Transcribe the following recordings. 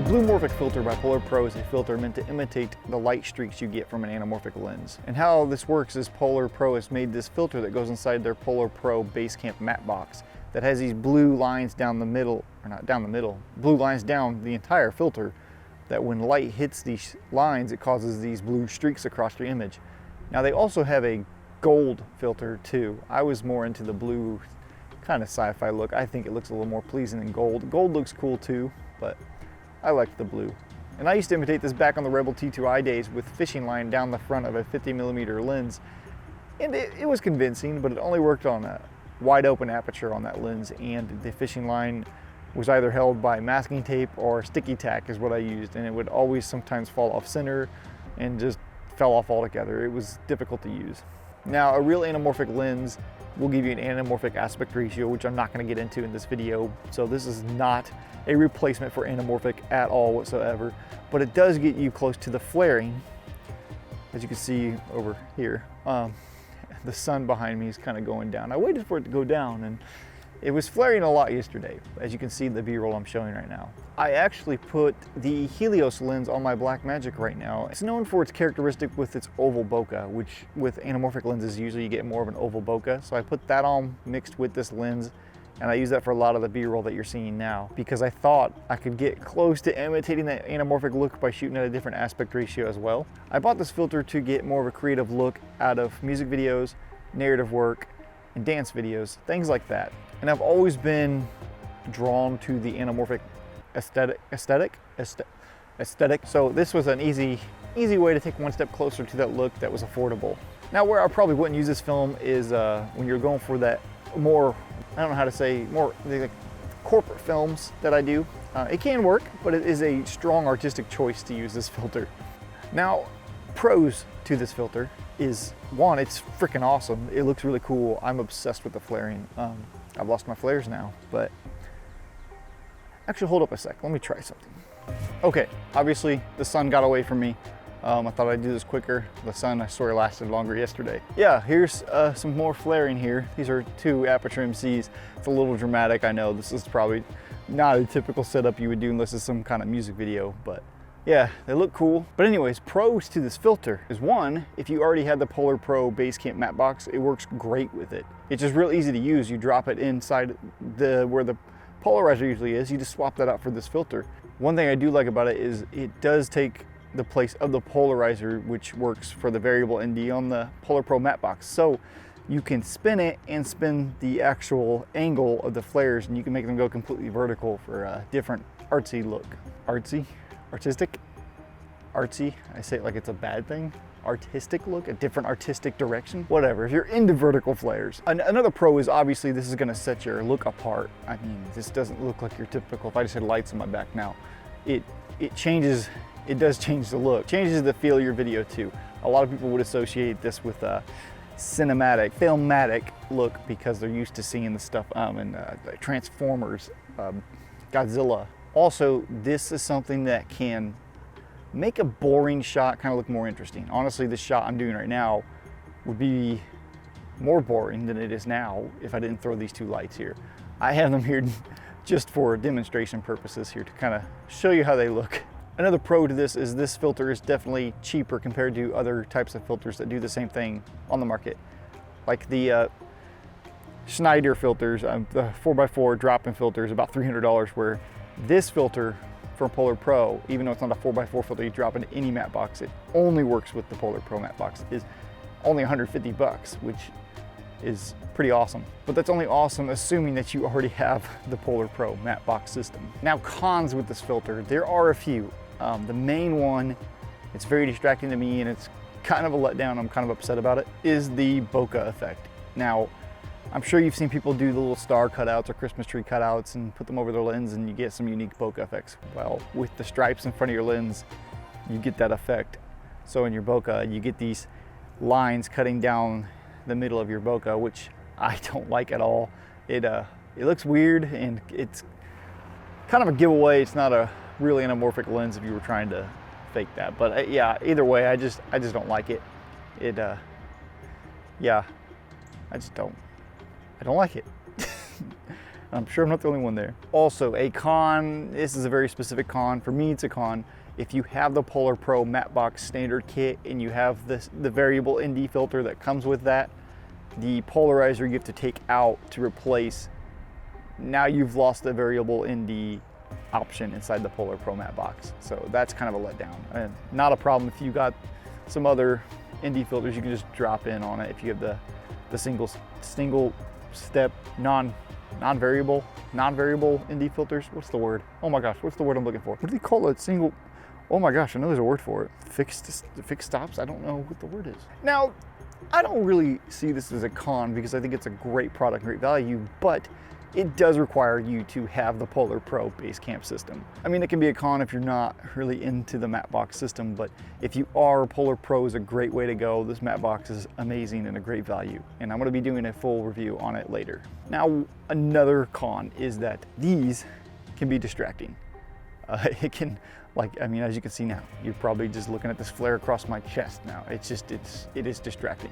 BlueMorphic filter by Polar Pro is a filter meant to imitate the light streaks you get from an anamorphic lens. And how this works is Polar Pro has made this filter that goes inside their Polar Pro Basecamp matte box that has these blue lines down the middle, or not down the middle, blue lines down the entire filter, that when light hits these lines, it causes these blue streaks across your image. Now they also have a gold filter too. I was more into the blue kind of sci-fi look. I think it looks a little more pleasing than gold. Gold looks cool too, but I like the blue. And I used to imitate this back on the Rebel T2i days with fishing line down the front of a 50mm lens. And it was convincing, but it only worked on a wide open aperture on that lens, and the fishing line was either held by masking tape or sticky tack is what I used, and it would always sometimes fall off center and just fell off altogether. It was difficult to use. Now, a real anamorphic lens will give you an anamorphic aspect ratio, which I'm not going to get into in this video, so this is not a replacement for anamorphic at all whatsoever, but it does get you close to the flaring, as you can see over here. The sun behind me is kind of going down. I waited for it to go down, and it was flaring a lot yesterday, as you can see in the B-roll I'm showing right now. I actually put the Helios lens on my Blackmagic right now. It's known for its characteristic with its oval bokeh, which with anamorphic lenses usually you get more of an oval bokeh. So I put that on mixed with this lens, and I use that for a lot of the B-roll that you're seeing now, because I thought I could get close to imitating that anamorphic look by shooting at a different aspect ratio as well. I bought this filter to get more of a creative look out of music videos, narrative work, and dance videos, things like that. And I've always been drawn to the anamorphic aesthetic. So this was an easy way to take one step closer to that look that was affordable. Now, where I probably wouldn't use this film is when you're going for that more, I don't know how to say, more like corporate films that I do. It can work, but it is a strong artistic choice to use this filter. Now, pros to this filter is, one, it's freaking awesome. It looks really cool. I'm obsessed with the flaring. I've lost my flares now, but actually, hold up a sec. Let me try something. Okay, obviously the sun got away from me. I thought I'd do this quicker. The sun, I swear, lasted longer yesterday. Yeah, here's some more flaring here. These are 2 aperture MCs. It's a little dramatic, I know. This is probably not a typical setup you would do unless it's some kind of music video, but yeah, they look cool. But anyways, pros to this filter is, one, if you already had the Polar Pro Basecamp matte box, it works great with it. It's just real easy to use. You drop it inside where the polarizer usually is. You just swap that out for this filter. One thing I do like about it is it does take the place of the polarizer, which works for the variable ND on the Polar Pro matte box. So you can spin it and spin the actual angle of the flares, and you can make them go completely vertical for a different artsy look. Artistic? Artsy? I say it like it's a bad thing. Artistic look, a different artistic direction, whatever, if you're into vertical flares. Another pro is obviously this is gonna set your look apart. I mean, this doesn't look like your typical, if I just had lights on my back now, it does change the look, changes the feel of your video too. A lot of people would associate this with a cinematic, filmatic look because they're used to seeing the stuff in Transformers, Godzilla. Also, this is something that can make a boring shot kind of look more interesting. Honestly, this shot I'm doing right now would be more boring than it is now if I didn't throw these 2 lights here. I have them here just for demonstration purposes here to kind of show you how they look. Another pro to this is this filter is definitely cheaper compared to other types of filters that do the same thing on the market. Like the Schneider filters, the 4x4 drop-in filter is about $300, where this filter from Polar Pro, even though it's not a 4x4 filter you drop into any matte box, it only works with the Polar Pro matte box, is only 150 bucks, which is pretty awesome. But that's only awesome assuming that you already have the Polar Pro matte box system. Now, cons with this filter, there are a few. The main one, it's very distracting to me and it's kind of a letdown, I'm kind of upset about it, is the bokeh effect. Now, I'm sure you've seen people do the little star cutouts or Christmas tree cutouts and put them over their lens and you get some unique bokeh effects. Well, with the stripes in front of your lens, you get that effect. So in your bokeh, you get these lines cutting down the middle of your bokeh, which I don't like at all. It looks weird and it's kind of a giveaway. It's not a really anamorphic lens if you were trying to fake that. But yeah, either way, I just don't like it. Yeah, I don't like it. I'm sure I'm not the only one there. Also, a con, this is a very specific con. For me, it's a con. If you have the Polar Pro Matte Box standard kit and you have the variable ND filter that comes with that, the polarizer you have to take out to replace, now you've lost the variable ND option inside the Polar Pro Matte Box. So that's kind of a letdown. And not a problem if you got some other ND filters, you can just drop in on it if you have the single step non-variable ND filters. What's the word? Oh my gosh, what's the word I'm looking for? What do they call it? Single, oh my gosh, I know there's a word for it. Fixed stops, I don't know what the word is. Now, I don't really see this as a con because I think it's a great product, great value, but it does require you to have the Polar Pro base camp system. I mean, it can be a con if you're not really into the matte box system, but if you are, Polar Pro is a great way to go. This matte box is amazing and a great value, and I'm gonna be doing a full review on it later. Now, another con is that these can be distracting. It can, like, I mean, as you can see now, you're probably just looking at this flare across my chest now. It is distracting.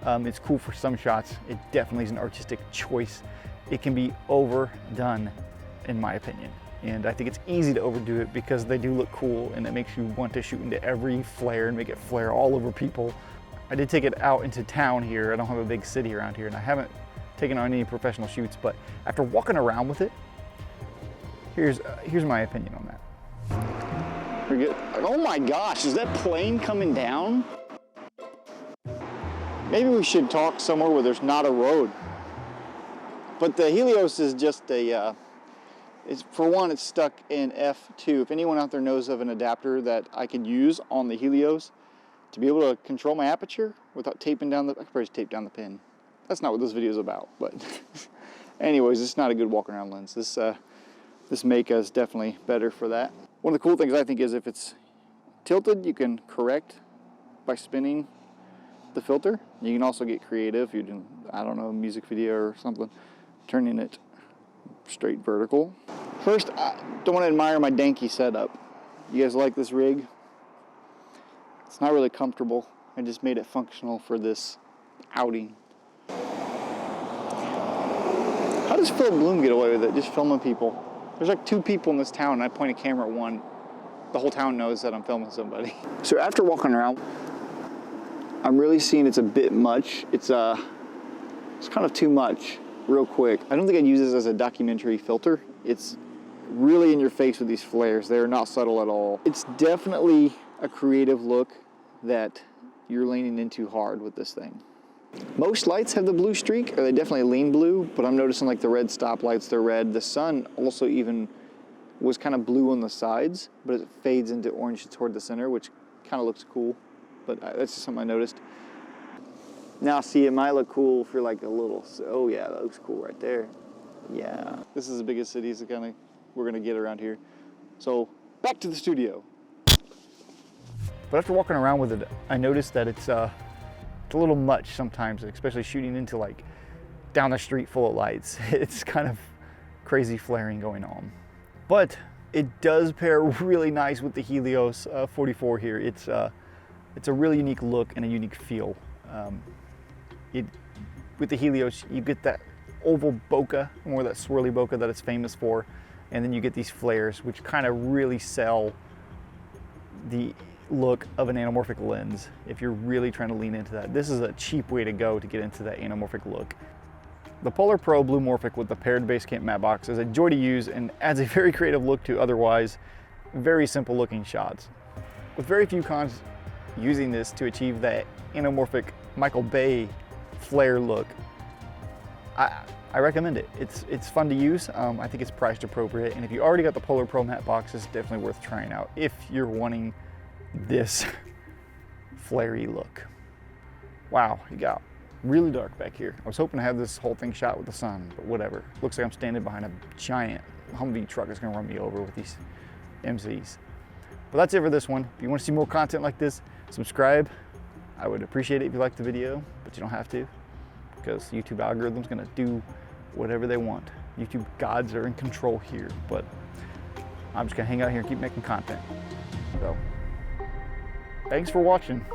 It's cool for some shots. It definitely is an artistic choice. It can be overdone, in my opinion. And I think it's easy to overdo it because they do look cool and it makes you want to shoot into every flare and make it flare all over people. I did take it out into town here. I don't have a big city around here and I haven't taken on any professional shoots, but after walking around with it, here's my opinion on that. Oh my gosh, is that plane coming down? Maybe we should talk somewhere where there's not a road. But the Helios is just for one, it's stuck in F2. If anyone out there knows of an adapter that I could use on the Helios to be able to control my aperture without taping down I could probably tape down the pin. That's not what this video is about, but anyways, it's not a good walk around lens. This Meika is definitely better for that. One of the cool things I think is if it's tilted, you can correct by spinning the filter. You can also get creative. You're doing, I don't know, a music video or something, turning it straight vertical. First, I don't want to admire my danky setup. You guys like this rig? It's not really comfortable. I just made it functional for this outing. How does Phil Bloom get away with it, just filming people? There's like 2 people in this town and I point a camera at one. The whole town knows that I'm filming somebody. So after walking around, I'm really seeing it's a bit much. It's kind of too much real quick. I don't think I'd use this as a documentary filter. It's really in your face with these flares. They're not subtle at all. It's definitely a creative look that you're leaning into hard with this thing. Most lights have the blue streak, or they definitely lean blue, but I'm noticing like the red stoplights, they're red. The sun also even was kind of blue on the sides, but it fades into orange toward the center, which kind of looks cool, but that's just something I noticed. Now see, it might look cool if you're like a little, oh yeah, that looks cool right there. Yeah. This is the biggest cities that we're gonna get around here. So back to the studio. But after walking around with it, I noticed that it's a little much sometimes, especially shooting into like down the street full of lights. It's kind of crazy flaring going on. But it does pair really nice with the Helios 44 here. It's a really unique look and a unique feel. With the Helios, you get that oval bokeh, more that swirly bokeh that it's famous for, and then you get these flares, which kind of really sell the look of an anamorphic lens if you're really trying to lean into that. This is a cheap way to go to get into that anamorphic look. The Polar Pro BleuMorphic with the paired Basecamp matte box is a joy to use and adds a very creative look to otherwise very simple looking shots. With very few cons, using this to achieve that anamorphic Michael Bay flare look, I recommend it. It's fun to use. I think it's priced appropriate, and if you already got the Polar Pro matte box, it's definitely worth trying out if you're wanting this flary look. Wow, it got really dark back here. I was hoping to have this whole thing shot with the sun, but whatever. Looks like I'm standing behind a giant Humvee truck that's gonna run me over with these MCs. But that's it for this one. If you want to see more content like this, subscribe. I would appreciate it if you liked the video, but you don't have to, because YouTube algorithm's gonna do whatever they want. YouTube gods are in control here, but I'm just gonna hang out here and keep making content. So, thanks for watching.